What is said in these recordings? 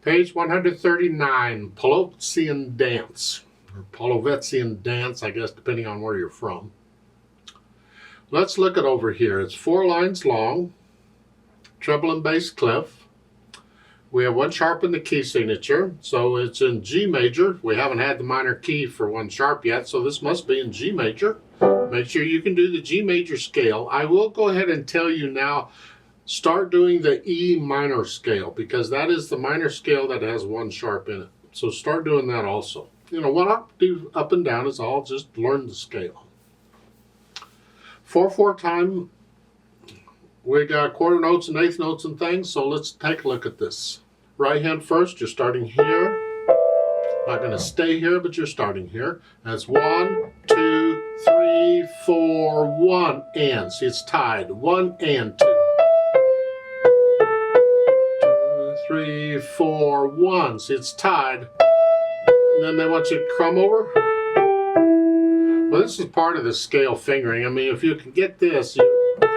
Page 139, Polovtsian Dance, or Polovtsian Dance, I guess, depending on where you're from. Let's look at over here. It's 4 lines long, treble and bass clef. We have 1 sharp in the key signature, so it's in G major. We haven't had the minor key for 1 sharp yet, so this must be in G major. Make sure you can do the G major scale. I will go ahead and tell you now, start doing the E minor scale, because that is the minor scale that has 1 sharp in it. So start doing that also. You know, what I do up and down is I'll just learn the scale. 4/4 time, we got quarter notes and eighth notes and things, so let's take a look at this. Right hand first, you're starting here. Not going to stay here, but you're starting here. That's 1, 2, 3, 4, 1, and. See, it's tied. 1 and 2. 2, 3, 4, 1. See, it's tied. And then they want you to crumb over. Well, this is part of the scale fingering. I mean, if you can get this, your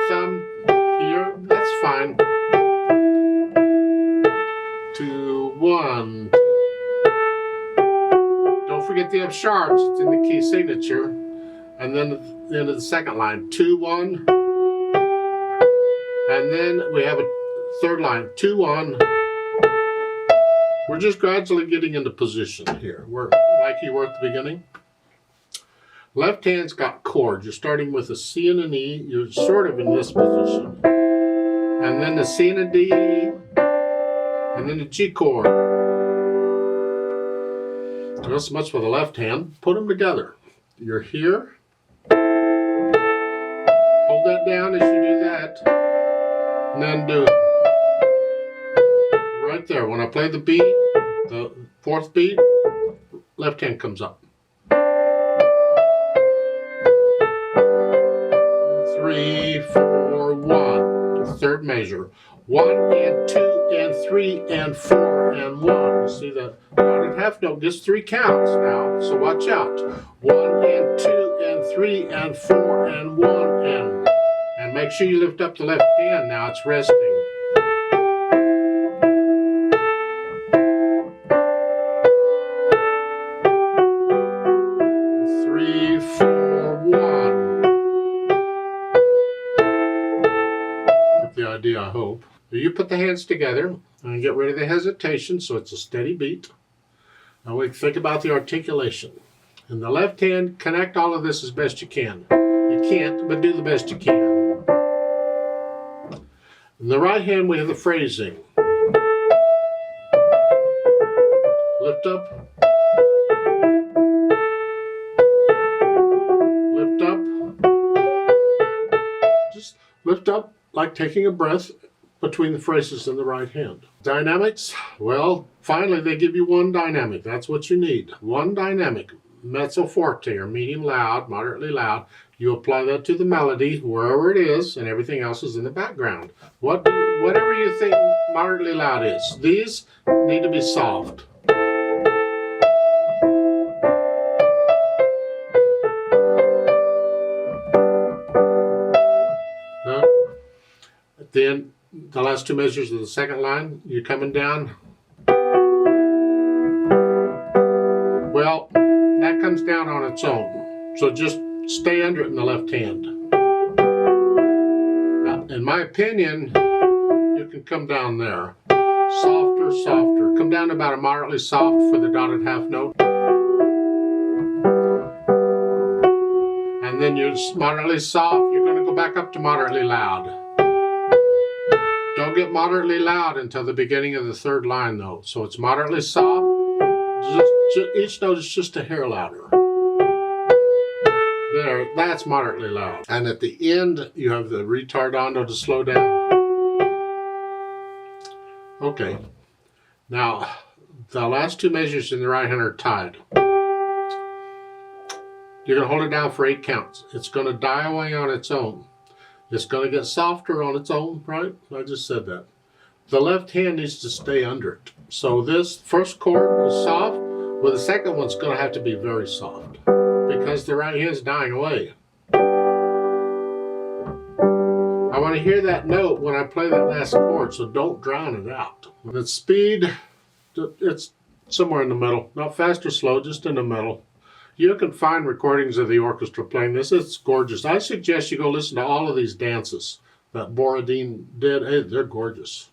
thumb here, that's fine. 2, 1. Don't forget the F sharps. It's in the key signature. And then at the end of the second line, 2, 1. And then we have a third line, 2, 1. We're just gradually getting into position here. We're like you were at the beginning. Left hand's got chords. You're starting with a C and an E. You're sort of in this position. And then the C and a D. And then the G chord. Not so much for the left hand. Put them together. You're here. Hold that down as you do that. And then do it. Right there. When I play the beat, the 4th beat, left hand comes up. 3, 4, 1. Third measure. 1 and 2 and 3 and 4 and 1. You see the dotted half note gets 3 counts now, so watch out. 1 and 2 and 3 and 4 and 1 and. And make sure you lift up the left hand now, it's resting. 3, 4, 1. The idea, I hope. You put the hands together and get rid of the hesitation so it's a steady beat. Now we think about the articulation. In the left hand, connect all of this as best you can. You can't, but do the best you can. In the right hand, we have the phrasing. Lift up. Lift up. Just lift up like taking a breath between the phrases in the right hand. Dynamics, well, finally they give you 1 dynamic. That's what you need. 1 dynamic, mezzo forte or medium loud, moderately loud. You apply that to the melody wherever it is, and everything else is in the background. Whatever you think moderately loud is. These need to be soft. Then the last 2 measures of the second line, you're coming down. Well, that comes down on its own. So just stay under it in the left hand. Now, in my opinion, you can come down there. Softer, softer. Come down to about a moderately soft for the dotted half note. And then you're moderately soft, you're going to go back up to moderately loud. Don't get moderately loud until the beginning of the 3rd line though. So it's moderately soft. Each note is just a hair louder. There, that's moderately loud. And at the end, you have the ritardando to slow down. Okay. Now, the last 2 measures in the right hand are tied. You're going to hold it down for 8 counts. It's going to die away on its own. It's going to get softer on its own, right? I just said that. The left hand needs to stay under it. So this first chord is soft, well, the second one's going to have to be very soft because the right hand's dying away. I want to hear that note when I play that last chord, so don't drown it out. The speed It's somewhere in the middle. Not fast or slow, just in the middle. You can find recordings of the orchestra playing this. It's gorgeous. I suggest you go listen to all of these dances that Borodin did. Hey, they're gorgeous.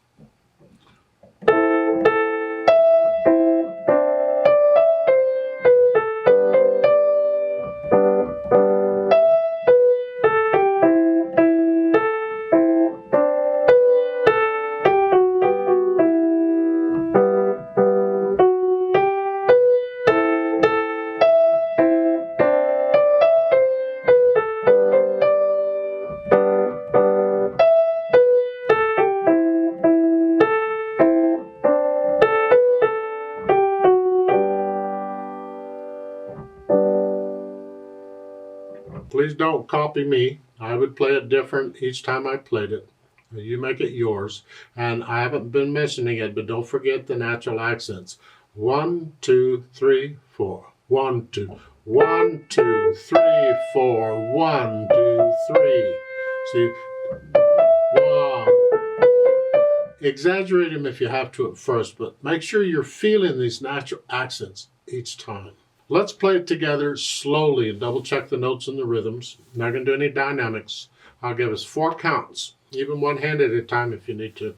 Please don't copy me. I would play it different each time I played it. You make it yours. And I haven't been mentioning it, but don't forget the natural accents. 1, 2, 3, 4. 1, 2. 1, 2, 3, 4. 1, 2, 3. See? 1. Exaggerate them if you have to at first, but make sure you're feeling these natural accents each time. Let's play it together slowly and double check the notes and the rhythms. Not going to do any dynamics. I'll give us 4 counts, even one hand at a time if you need to.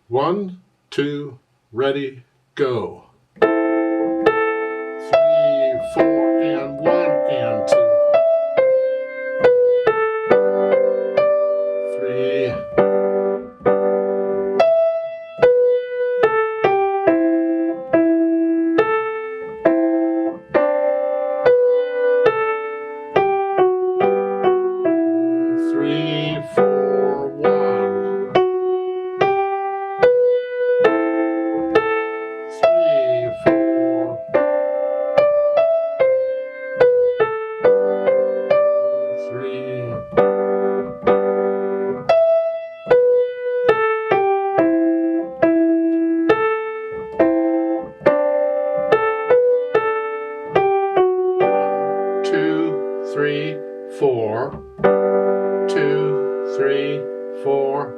1, 2, ready, go. 3, 4, and 1, and 2. 3. 3, 4, 1. 3, 4. 3. 2, 3, 4. 2, 3, 4.